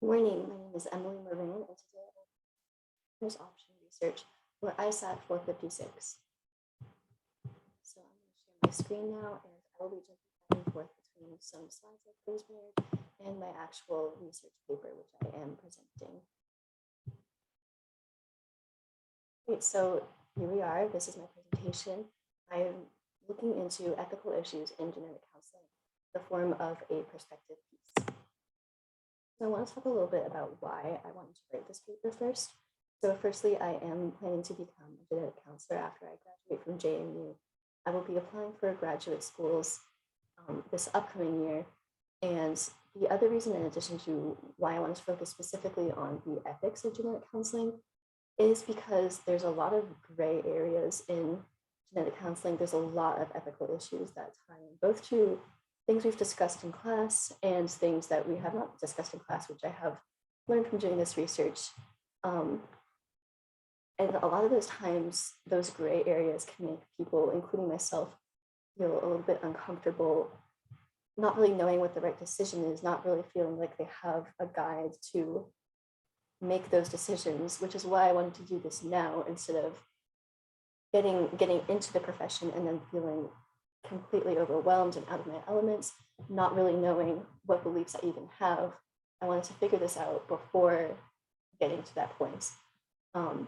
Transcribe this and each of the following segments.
Good morning, my name is Emily Moran, and today I'm doing option research for ISAT456. So I'm going to share my screen now, and I will be jumping back and forth between some slides I've prepared and my actual research paper, which I am presenting. Great, so here we are. This is my presentation. I'm looking into ethical issues in genetic counseling, the form of a perspective piece. So I want to talk a little bit about why I wanted to write this paper first. So firstly, I am planning to become a genetic counselor after I graduate from JMU. I will be applying for graduate schools this upcoming year. And the other reason, in addition to why I wanted to focus specifically on the ethics of genetic counseling, is because there's a lot of gray areas in genetic counseling. There's a lot of ethical issues that tie in both to things we've discussed in class and things that we have not discussed in class, which I have learned from doing this research. And a lot of those times, those gray areas can make people, including myself, feel a little bit uncomfortable, not really knowing what the right decision is, not really feeling like they have a guide to make those decisions, which is why I wanted to do this now instead of getting into the profession and then feeling completely overwhelmed and out of my elements, not really knowing what beliefs I even have. I wanted to figure this out before getting to that point. And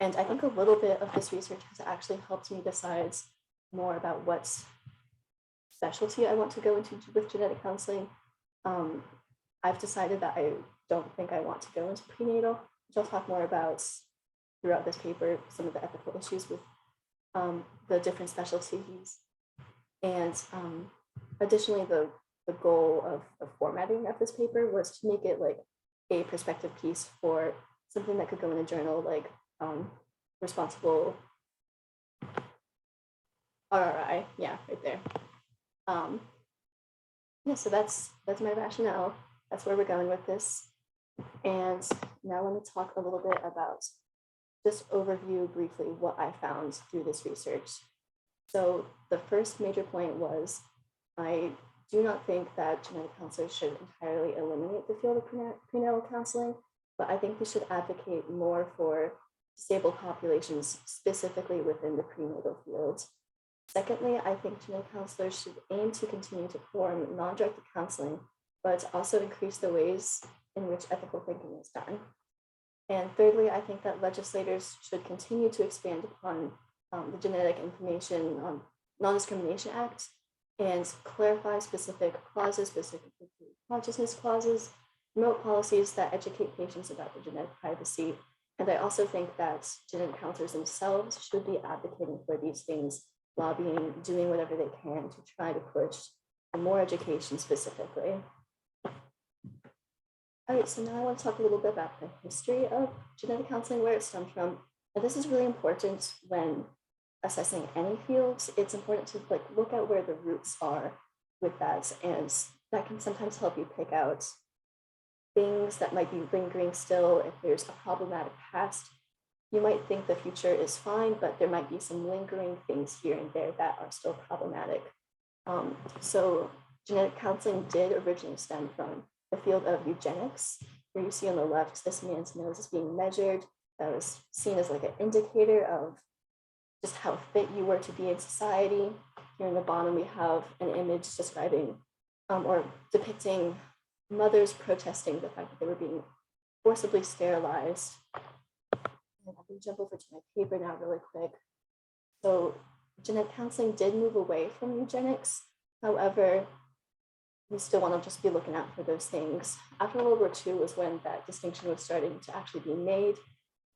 I think a little bit of this research has actually helped me decide more about what specialty I want to go into with genetic counseling. I've decided that I don't think I want to go into prenatal, which I'll talk more about throughout this paper, some of the ethical issues with the different specialties. And additionally, the goal of the formatting of this paper was to make it like a perspective piece for something that could go in a journal, like responsible RRI, yeah, right there. Yeah, so that's my rationale. That's where we're going with this. And now let me talk a little bit about just overview briefly what I found through this research. So the first major point was I do not think that genetic counselors should entirely eliminate the field of prenatal counseling, but I think we should advocate more for disabled populations, specifically within the prenatal field. Secondly, I think genetic counselors should aim to continue to perform non-directed counseling, but also increase the ways in which ethical thinking is done. And thirdly, I think that legislators should continue to expand upon the Genetic Information Non-Discrimination Act and clarify specific clauses, specifically consciousness clauses, promote policies that educate patients about their genetic privacy. And I also think that genetic counselors themselves should be advocating for these things, lobbying, doing whatever they can to try to push for more education specifically. All right, so now I want to talk a little bit about the history of genetic counseling, where it stemmed from. And this is really important when assessing any fields. It's important to look at where the roots are with that, and that can sometimes help you pick out things that might be lingering still. If there's a problematic past, you might think the future is fine, but there might be some lingering things here and there that are still problematic. So genetic counseling did originally stem from the field of eugenics, where you see on the left, this man's nose is being measured. That was seen as like an indicator of just how fit you were to be in society. Here in the bottom, we have an image describing or depicting mothers protesting the fact that they were being forcibly sterilized. And I can jump over to my paper now really quick. So genetic counseling did move away from eugenics. However, we still want to just be looking out for those things. After World War II was when that distinction was starting to actually be made.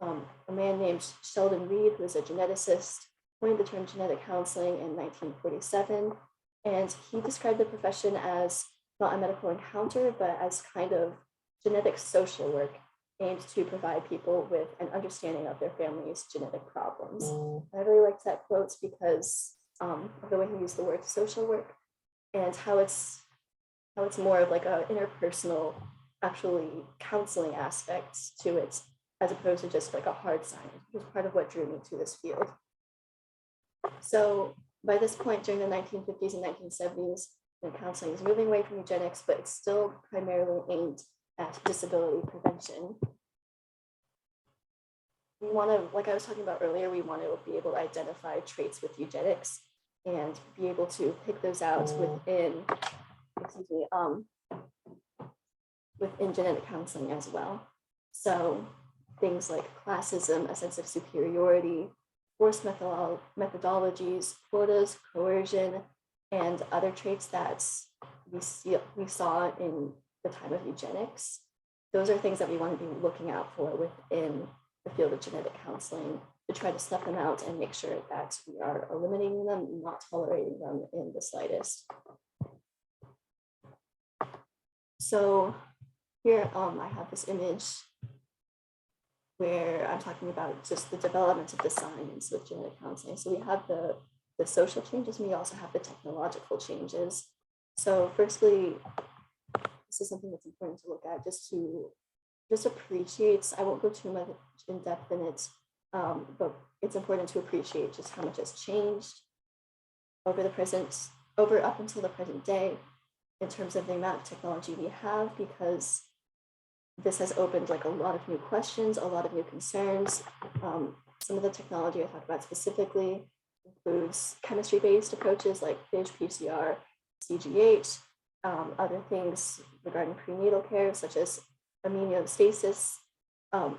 A man named Sheldon Reed, who was a geneticist, coined the term genetic counseling in 1947. And he described the profession as not a medical encounter, but as kind of genetic social work aimed to provide people with an understanding of their family's genetic problems. I really liked that quote because of the way he used the word social work and how it's more of like an interpersonal, actually counseling aspect to it, as opposed to just like a hard science, which was part of what drew me to this field. So by this point, during the 1950s and 1970s, counseling is moving away from eugenics, but it's still primarily aimed at disability prevention. We want to, like I was talking about earlier, we want to be able to identify traits with eugenics and be able to pick those out within, within genetic counseling as well. So things like classism, a sense of superiority, forced methodologies, quotas, coercion, and other traits that we saw in the time of eugenics. Those are things that we want to be looking out for within the field of genetic counseling to try to snuff them out and make sure that we are eliminating them, not tolerating them in the slightest. So here I have this image where I'm talking about just the development of the science with genetic counseling. So we have the social changes, and we also have the technological changes. So firstly, this is something that's important to look at just appreciate. I won't go too much in depth in it, but it's important to appreciate just how much has changed up until the present day in terms of the amount of technology we have, because this has opened like a lot of new questions, a lot of new concerns. Some of the technology I talk about specifically includes chemistry-based approaches like FISH, PCR, CGH, other things regarding prenatal care, such as amniocentesis, and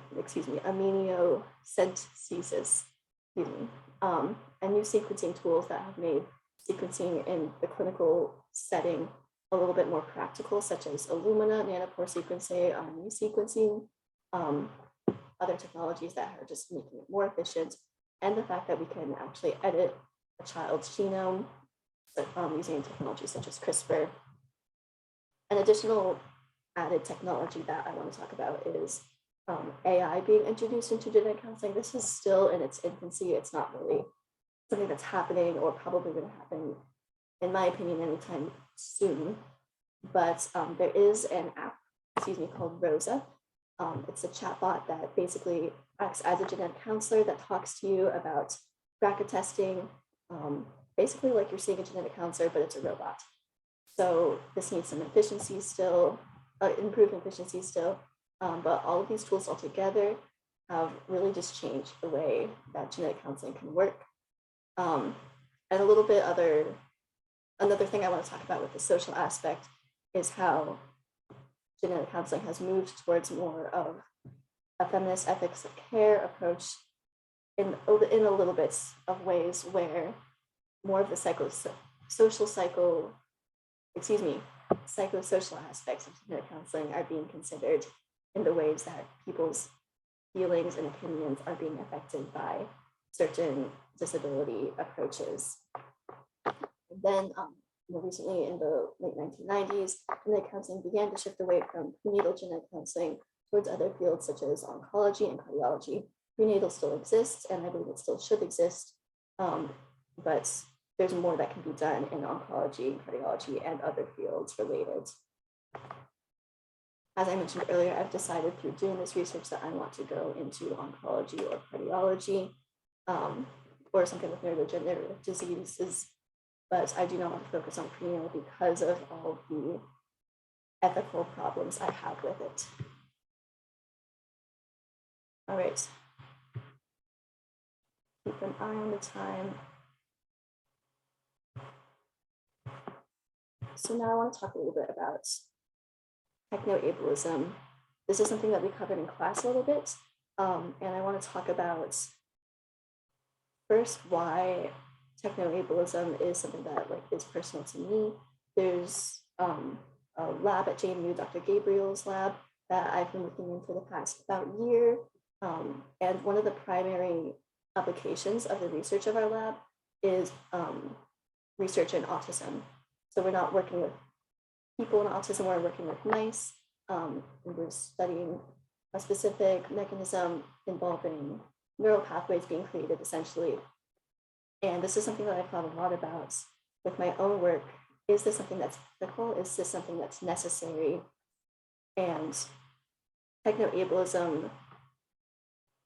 new sequencing tools that have made sequencing in the clinical setting a little bit more practical, such as Illumina, nanopore sequencing, RNA sequencing, other technologies that are just making it more efficient, and the fact that we can actually edit a child's genome using technology such as CRISPR. An additional added technology that I want to talk about is AI being introduced into genetic counseling. This is still in its infancy. It's not really something that's happening or probably going to happen, in my opinion, anytime soon. But there is an app, called Rosa. It's a chatbot that basically acts as a genetic counselor that talks to you about BRCA testing, basically like you're seeing a genetic counselor, but it's a robot. So this needs some efficiency still, improved efficiency still, but all of these tools all together have really just changed the way that genetic counseling can work. And a little bit another thing I want to talk about with the social aspect is how genetic counseling has moved towards more of a feminist ethics of care approach in a little bit of ways where more of the psychosocial aspects of genetic counseling are being considered in the ways that people's feelings and opinions are being affected by certain disability approaches. And then more recently, in the late 1990s, genetic counseling began to shift away from prenatal genetic counseling towards other fields such as oncology and cardiology. Prenatal still exists, and I believe it still should exist, but there's more that can be done in oncology, cardiology, and other fields related. As I mentioned earlier, I've decided through doing this research that I want to go into oncology or cardiology, or something with neurodegenerative diseases, but I do not want to focus on prenatal because of all the ethical problems I have with it. All right. Keep an eye on the time. So now I want to talk a little bit about techno-ableism. This is something that we covered in class a little bit, and I want to talk about first why techno-ableism is something that is personal to me. There's a lab at JMU, Dr. Gabriel's lab, that I've been looking in for the past about year, and one of the primary applications of the research of our lab is research in autism. So we're not working with people in autism, we're working with mice, and we're studying a specific mechanism involving neural pathways being created essentially. And this is something that I've thought a lot about with my own work. Is this something that's ethical? Is this something that's necessary? And techno-ableism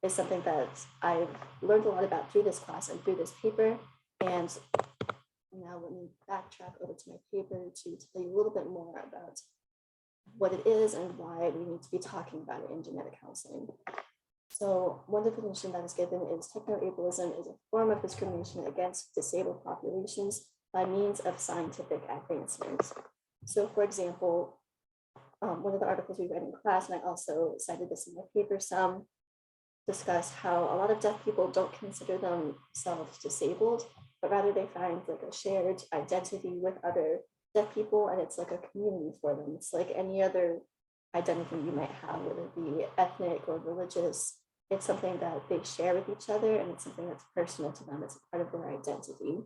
is something that I've learned a lot about through this class and through this paper. And now let me backtrack over to my paper to tell you a little bit more about what it is and why we need to be talking about it in genetic counseling. So one definition that is given is technoableism is a form of discrimination against disabled populations by means of scientific advancement. So for example, one of the articles we read in class, and I also cited this in my paper some, discussed how a lot of deaf people don't consider themselves disabled, but rather they find like a shared identity with other deaf people, and it's like a community for them. It's like any other identity you might have, whether it be ethnic or religious. It's something that they share with each other, and it's something that's personal to them. It's a part of their identity.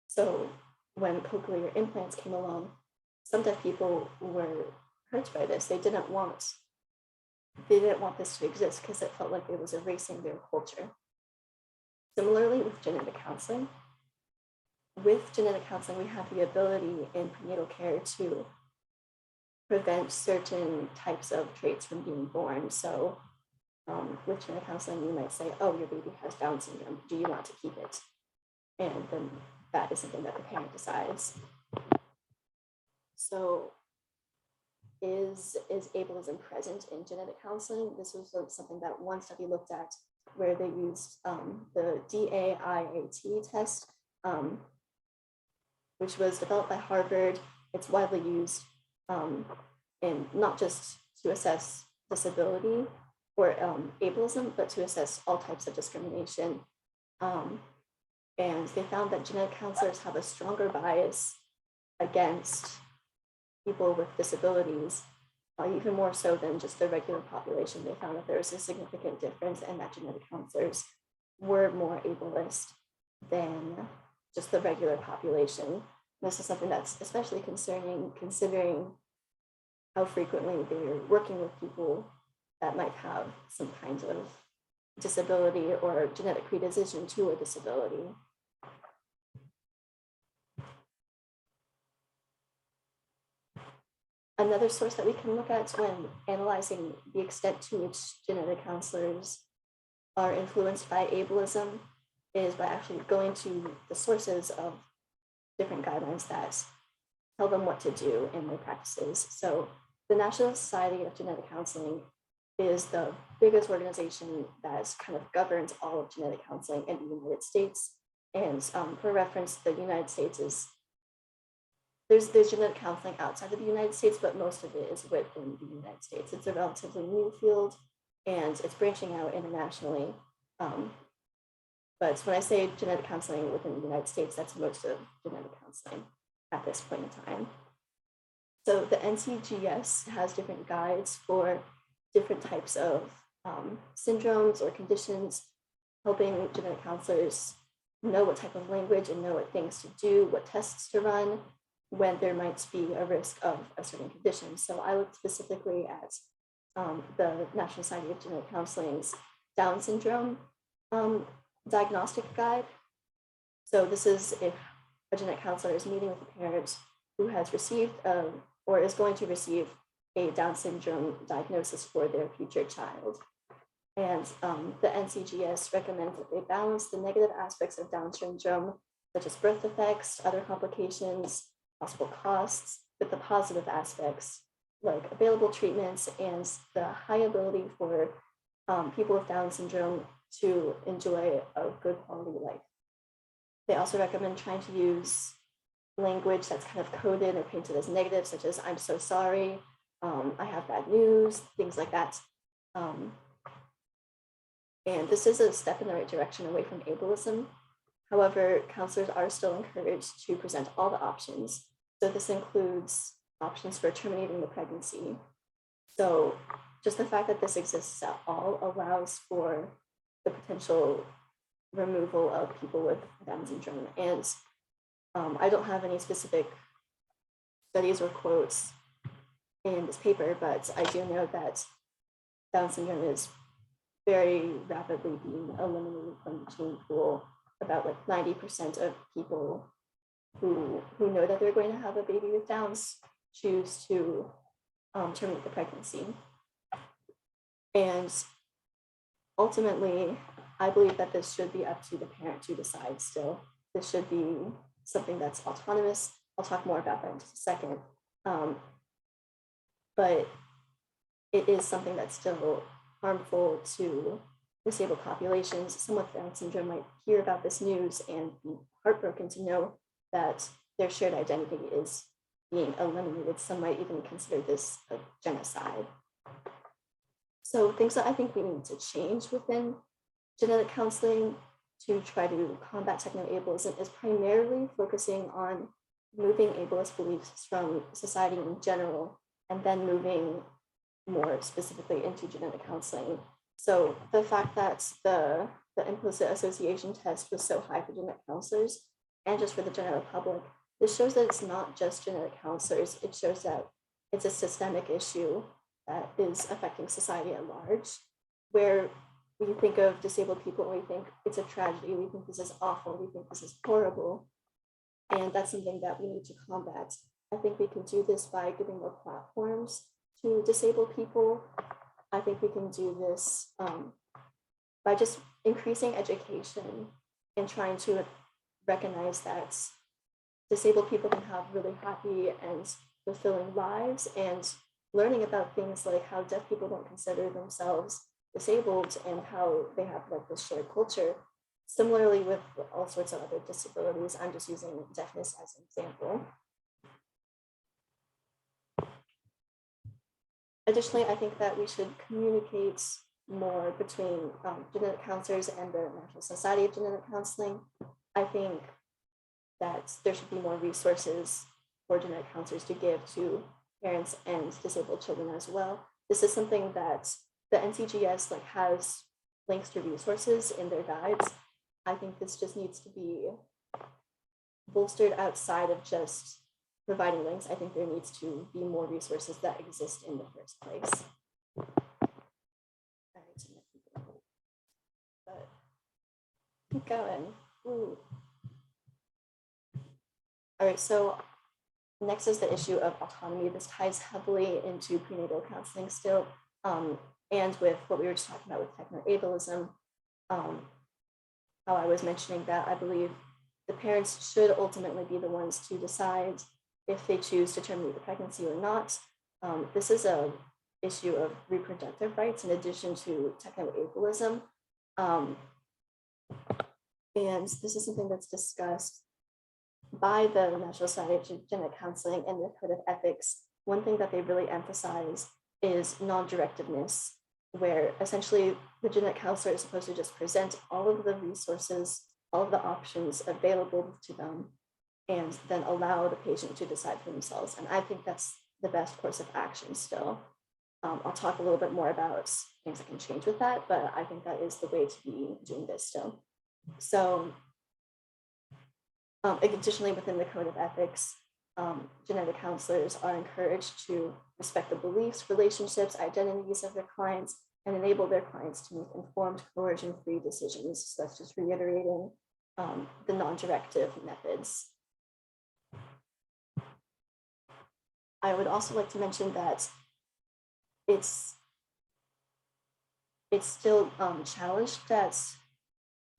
So when cochlear implants came along, some deaf people were hurt by this. They didn't want this to exist because it felt like it was erasing their culture. Similarly, with genetic counseling, we have the ability in prenatal care to prevent certain types of traits from being born. So with genetic counseling, you might say, oh, your baby has Down syndrome. Do you want to keep it? And then that is something that the parent decides. So is ableism present in genetic counseling? This was something that one study looked at where they used the DAIAT test, which was developed by Harvard. It's widely used in not just to assess disability or ableism, but to assess all types of discrimination. And they found that genetic counselors have a stronger bias against people with disabilities, even more so than just the regular population. They found that there was a significant difference and that genetic counselors were more ableist than just the regular population. This is something that's especially concerning considering how frequently they're working with people that might have some kind of disability or genetic predisposition to a disability. Another source that we can look at when analyzing the extent to which genetic counselors are influenced by ableism is by actually going to the sources of different guidelines that tell them what to do in their practices. So the National Society of Genetic Counseling is the biggest organization that kind of governs all of genetic counseling in the United States. And for reference, the United States is there's genetic counseling outside of the United States, but most of it is within the United States. It's a relatively new field and it's branching out internationally. But when I say genetic counseling within the United States, that's most of genetic counseling at this point in time. So the NCGS has different guides for different types of syndromes or conditions, helping genetic counselors know what type of language and know what things to do, what tests to run, when there might be a risk of a certain condition. So I looked specifically at the National Society of Genetic Counseling's Down syndrome diagnostic guide. So this is if a genetic counselor is meeting with a parent who has received or is going to receive a Down syndrome diagnosis for their future child. And the NCGS recommends that they balance the negative aspects of Down syndrome, such as birth defects, other complications, possible costs, with the positive aspects like available treatments and the high ability for people with Down syndrome to enjoy a good quality life. They also recommend trying to use language that's kind of coded or painted as negative, such as "I'm so sorry," "I have bad news," things like that. And this is a step in the right direction away from ableism. However, counselors are still encouraged to present all the options. So this includes options for terminating the pregnancy. So just the fact that this exists at all allows for the potential removal of people with Down syndrome. And I don't have any specific studies or quotes in this paper, but I do know that Down syndrome is very rapidly being eliminated from the gene pool. About like 90% of people who know that they're going to have a baby with Downs choose to terminate the pregnancy. And ultimately, I believe that this should be up to the parent to decide still. This should be something that's autonomous. I'll talk more about that in just a second. but it is something that's still harmful to disabled populations. Someone with Down syndrome might hear about this news and be heartbroken to know that their shared identity is being eliminated. Some might even consider this a genocide. So things that I think we need to change within genetic counseling to try to combat techno-ableism is primarily focusing on moving ableist beliefs from society in general, and then moving more specifically into genetic counseling. So the fact that the implicit association test was so high for genetic counselors and just for the general public, this shows that it's not just genetic counselors. It shows that it's a systemic issue that is affecting society at large, where we think of disabled people and we think it's a tragedy, we think this is awful, we think this is horrible, and that's something that we need to combat. I think we can do this by giving more platforms to disabled people. I think we can do this by just increasing education and trying to recognize that disabled people can have really happy and fulfilling lives, and learning about things like how deaf people don't consider themselves disabled and how they have like this shared culture. Similarly with all sorts of other disabilities, I'm just using deafness as an example. Additionally, I think that we should communicate more between genetic counselors and the National Society of Genetic Counseling. I think that there should be more resources for genetic counselors to give to parents and disabled children as well. This is something that the NCGS has links to resources in their guides. I think this just needs to be bolstered outside of just providing links. I think there needs to be more resources that exist in the first place. But keep going. Ooh. All right, so next is the issue of autonomy. This ties heavily into prenatal counseling still, and with what we were just talking about with techno-ableism, how I was mentioning that I believe the parents should ultimately be the ones to decide if they choose to terminate the pregnancy or not. This is an issue of reproductive rights in addition to techno-ableism. And this is something that's discussed by the National Society of Genetic Counseling and the Code of Ethics. One thing that they really emphasize is non-directiveness, where essentially the genetic counselor is supposed to just present all of the resources, all of the options available to them, and then allow the patient to decide for themselves. And I think that's the best course of action still. I'll talk a little bit more about things that can change with that, but I think that is the way to be doing this still. So additionally, within the Code of Ethics, genetic counselors are encouraged to respect the beliefs, relationships, identities of their clients, and enable their clients to make informed, coercion-free decisions. So that's just reiterating the non-directive methods. I would also like to mention that it's still challenged that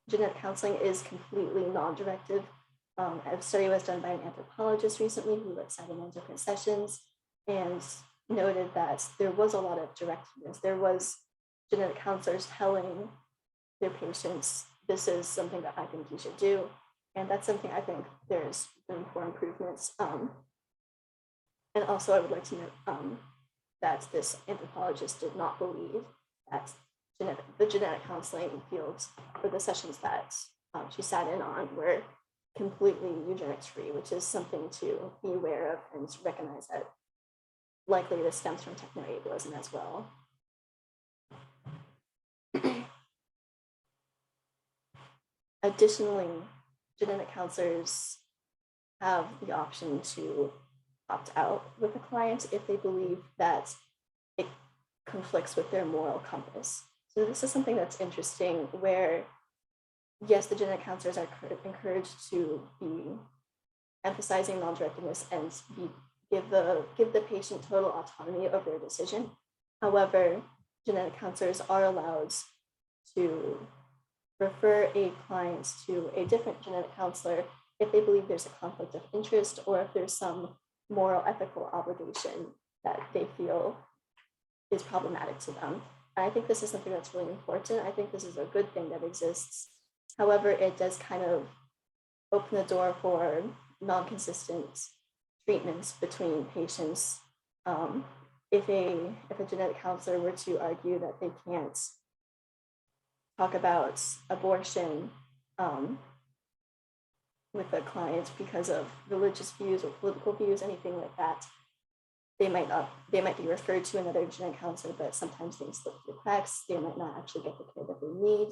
genetic counseling is completely non-directive. A study was done by an anthropologist recently who looked at endocrine sessions and noted that there was a lot of directiveness. There was genetic counselors telling their patients, this is something that I think you should do. And that's something I think there's room for improvements. And also I would like to note that this anthropologist did not believe that the genetic counseling fields or the sessions that she sat in on were completely eugenics free, which is something to be aware of and recognize that likely this stems from techno-ableism as well. Additionally, genetic counselors have the option to opt out with a client if they believe that it conflicts with their moral compass. So this is something that's interesting where, yes, the genetic counselors are encouraged to be emphasizing non-directiveness and give the patient total autonomy over their decision. However, genetic counselors are allowed to refer a client to a different genetic counselor if they believe there's a conflict of interest or if there's some moral ethical obligation that they feel is problematic to them. And I think this is something that's really important. I think this is a good thing that exists. However, it does kind of open the door for non-consistent treatments between patients. If a genetic counselor were to argue that they can't talk about abortion with a client because of religious views or political views, anything like that, they might be referred to another genetic counselor, but sometimes things slip through the cracks. They might not actually get the care that they need.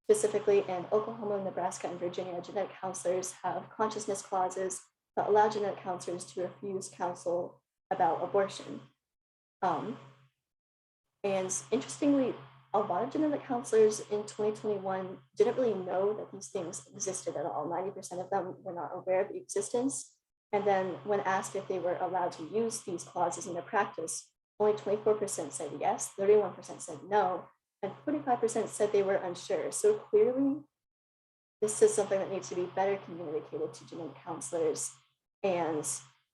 Specifically in Oklahoma, Nebraska, and Virginia, genetic counselors have consciousness clauses that allow genetic counselors to refuse counsel about abortion. And interestingly, a lot of genetic counselors in 2021 didn't really know that these things existed at all. 90% of them were not aware of the existence. And then when asked if they were allowed to use these clauses in their practice, only 24% said yes, 31% said no, and 45% said they were unsure. So clearly, this is something that needs to be better communicated to genetic counselors. And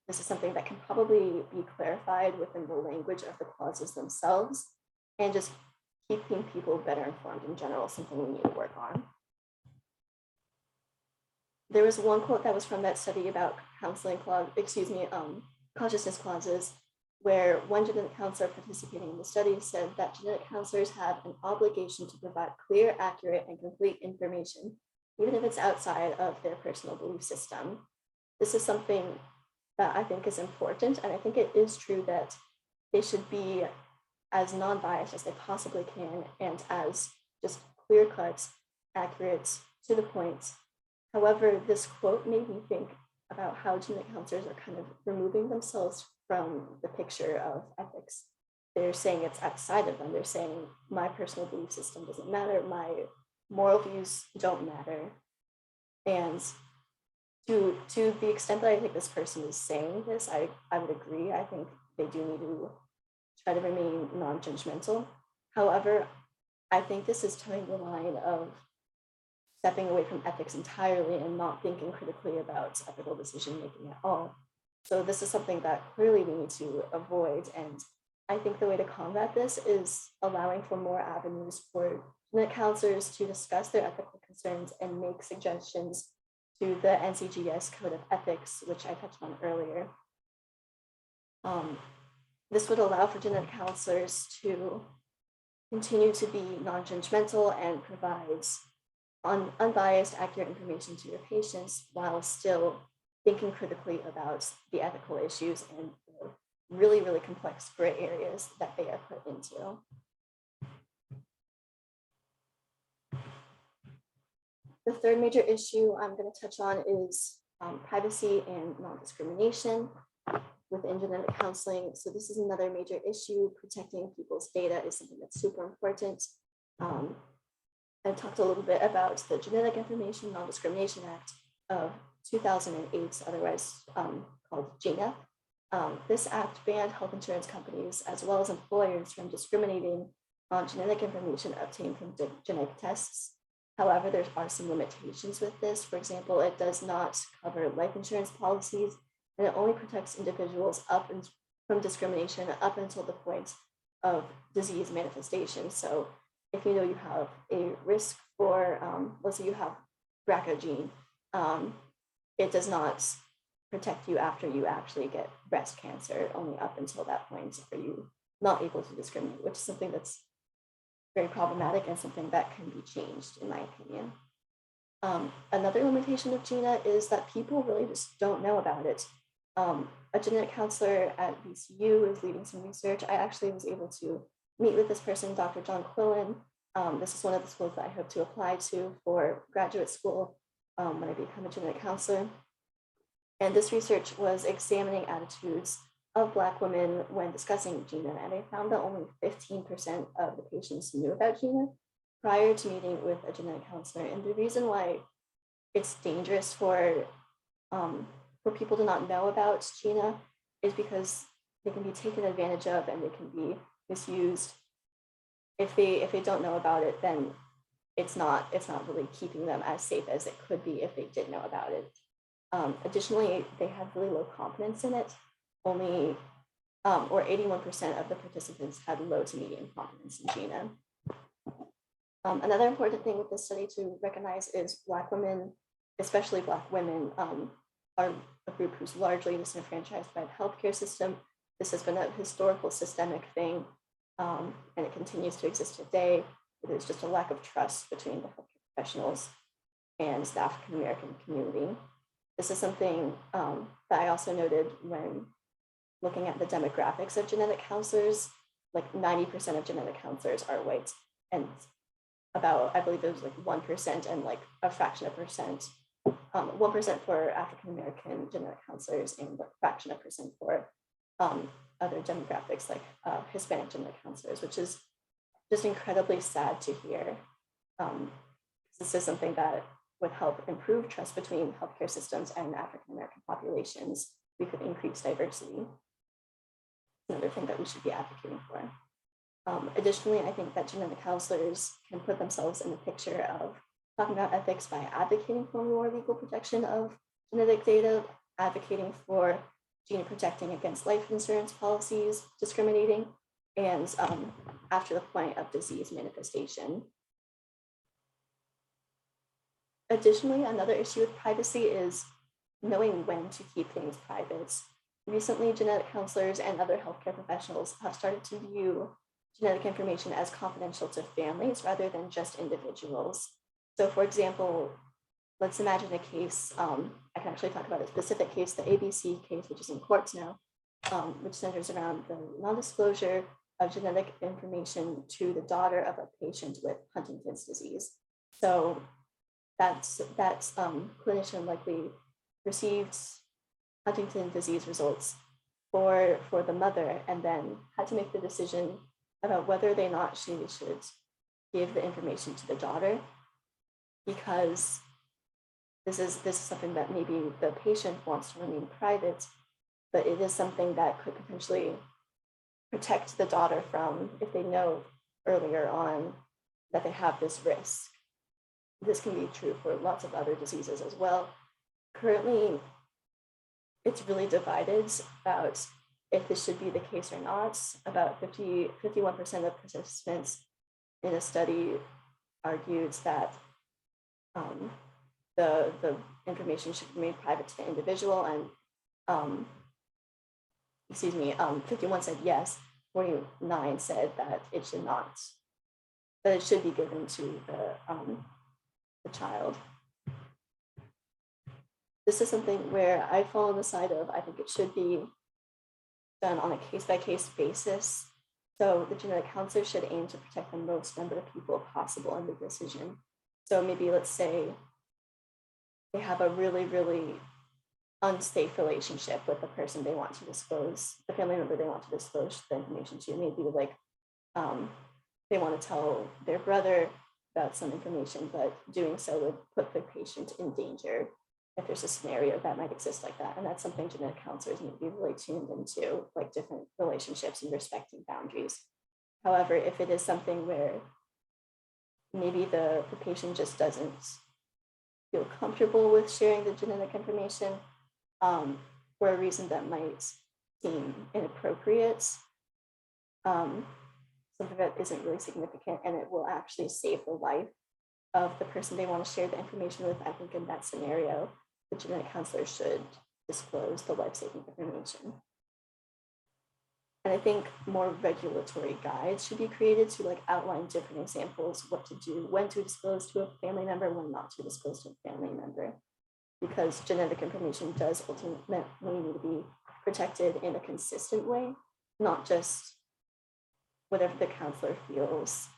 this is something that can probably be clarified within the language of the clauses themselves, and just keeping people better informed in general, something we need to work on. There was one quote that was from that study about consciousness clauses, where one genetic counselor participating in the study said that genetic counselors have an obligation to provide clear, accurate, and complete information, even if it's outside of their personal belief system. This is something that I think is important, and I think it is true that they should be as non-biased as they possibly can and as just clear-cut, accurate, to the point. However, this quote made me think about how genetic counselors are kind of removing themselves from the picture of ethics. They're saying it's outside of them. They're saying my personal belief system doesn't matter, my moral views don't matter. And to the extent that I think this person is saying this, I would agree. I think they do need to try to remain non-judgmental. However, I think this is towing the line of stepping away from ethics entirely and not thinking critically about ethical decision-making at all. So this is something that clearly we need to avoid. And I think the way to combat this is allowing for more avenues for genetic counselors to discuss their ethical concerns and make suggestions to the NCGS Code of Ethics, which I touched on earlier. This would allow for genetic counselors to continue to be non-judgmental and provide unbiased, accurate information to your patients while still thinking critically about the ethical issues and the really, really complex gray areas that they are put into. The third major issue I'm going to touch on is privacy and non-discrimination within genetic counseling. So this is another major issue. Protecting people's data is something that's super important. I talked a little bit about the Genetic Information Non-Discrimination Act of 2008, otherwise called GINA. This act banned health insurance companies as well as employers from discriminating on genetic information obtained from genetic tests. However, there are some limitations with this. For example, it does not cover life insurance policies, and it only protects individuals from discrimination up until the point of disease manifestation. So if you know you have a risk for, let's say you have BRCA gene, it does not protect you after you actually get breast cancer. Only up until that point are you not able to discriminate, which is something that's very problematic and something that can be changed, in my opinion. Another limitation of GINA is that people really just don't know about it. A genetic counselor at VCU is leading some research. I actually was able to meet with this person, Dr. John Quillen. This is one of the schools that I hope to apply to for graduate school when I become a genetic counselor. And this research was examining attitudes of Black women when discussing GINA, and I found that only 15% of the patients knew about GINA prior to meeting with a genetic counselor. And the reason why it's dangerous for people to not know about GINA is because they can be taken advantage of and they can be misused. If they don't know about it, then it's not really keeping them as safe as it could be if they did know about it. Additionally, they have really low confidence in it. only or 81% of the participants had low to medium confidence in GINA. Another important thing with this study to recognize is Black women, especially Black women, are a group who's largely disenfranchised by the healthcare system. This has been a historical systemic thing, and it continues to exist today. There's just a lack of trust between the healthcare professionals and the African American community. This is something that I also noted when looking at the demographics of genetic counselors. Like 90% of genetic counselors are white, and about, I believe it was like 1% and like a fraction of percent, 1% for African American genetic counselors and a fraction of percent for other demographics like Hispanic genetic counselors, which is just incredibly sad to hear. This is something that would help improve trust between healthcare systems and African American populations. We could increase diversity. Another thing that we should be advocating for. Additionally, I think that genetic counselors can put themselves in the picture of talking about ethics by advocating for more legal protection of genetic data, advocating for protecting against life insurance policies, discriminating, and after the point of disease manifestation. Additionally, another issue with privacy is knowing when to keep things private. Recently, genetic counselors and other healthcare professionals have started to view genetic information as confidential to families rather than just individuals. So for example, let's imagine a case, I can actually talk about a specific case, the ABC case, which is in courts now, which centers around the non-disclosure of genetic information to the daughter of a patient with Huntington's disease. So that clinician likely received Huntington's disease results for the mother and then had to make the decision about whether or not she should give the information to the daughter, because this is something that maybe the patient wants to remain private, but it is something that could potentially protect the daughter from, if they know earlier on that they have this risk. This can be true for lots of other diseases as well. Currently, it's really divided about if this should be the case or not. About 51% of participants in a study argued that the information should remain private to the individual, and 51 said yes, 49 said that it should not, that it should be given to the child. This is something where I fall on the side of, I think it should be done on a case-by-case basis. So the genetic counselor should aim to protect the most number of people possible in the decision. So maybe let's say they have a really, really unsafe relationship with the person they want to disclose, the family member they want to disclose the information to. Maybe like they want to tell their brother about some information, but doing so would put the patient in danger if there's a scenario that might exist like that. And that's something genetic counselors need to be really tuned into, like different relationships and respecting boundaries. However, if it is something where maybe the patient just doesn't feel comfortable with sharing the genetic information for a reason that might seem inappropriate, something that isn't really significant, and it will actually save the life of the person they want to share the information with, I think in that scenario, the genetic counselor should disclose the life-saving information. And I think more regulatory guides should be created to like outline different examples, what to do, when to disclose to a family member, when not to disclose to a family member, because genetic information does ultimately need to be protected in a consistent way, not just whatever the counselor feels.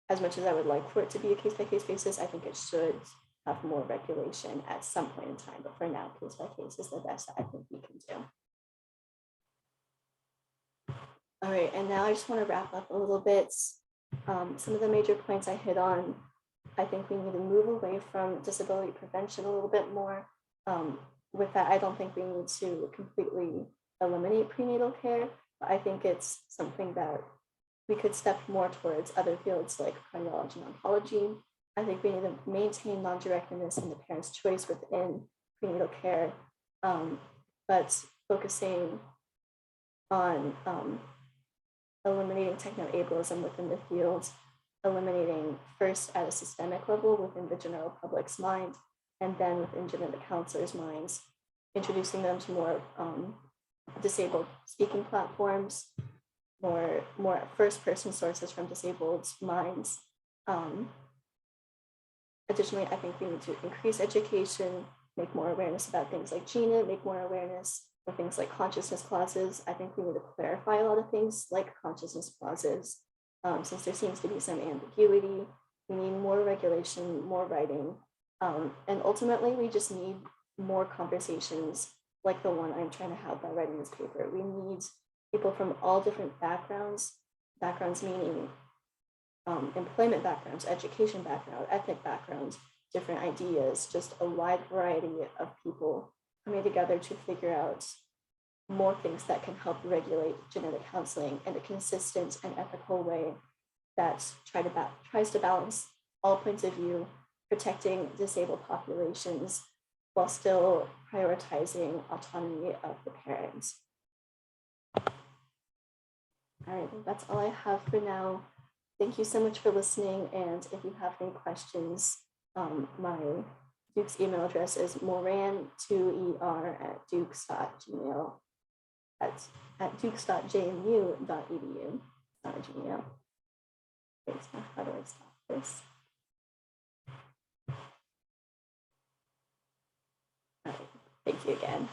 As much as I would like for it to be a case-by-case basis, I think it should have more regulation at some point in time, but for now, case-by-case is the best I think we can do. All right, and now I just want to wrap up a little bit. Some of the major points I hit on, I think we need to move away from disability prevention a little bit more. With that, I don't think we need to completely eliminate prenatal care, but I think it's something that we could step more towards other fields like cardiology and oncology. I think we need to maintain non-directedness and the parent's choice within prenatal care, but focusing on eliminating techno-ableism within the field, eliminating first at a systemic level within the general public's mind, and then within genetic counselors' minds, introducing them to more disabled speaking platforms, more first-person sources from disabled minds. Additionally, I think we need to increase education, make more awareness about things like GINA, make more awareness for things like consciousness clauses. I think we need to clarify a lot of things like consciousness clauses, since there seems to be some ambiguity. We need more regulation, more writing, and ultimately we just need more conversations like the one I'm trying to have by writing this paper. We need people from all different backgrounds meaning employment backgrounds, education background, ethnic backgrounds, different ideas, just a wide variety of people coming together to figure out more things that can help regulate genetic counseling in a consistent and ethical way that tries to balance all points of view, protecting disabled populations while still prioritizing autonomy of the parents. All right, that's all I have for now. Thank you so much for listening. And if you have any questions, my Duke's email address is moran2er@dukes.gmail at dukes.jmu.edu. Not a Gmail. Thanks. How do I stop this? All right. Thank you again.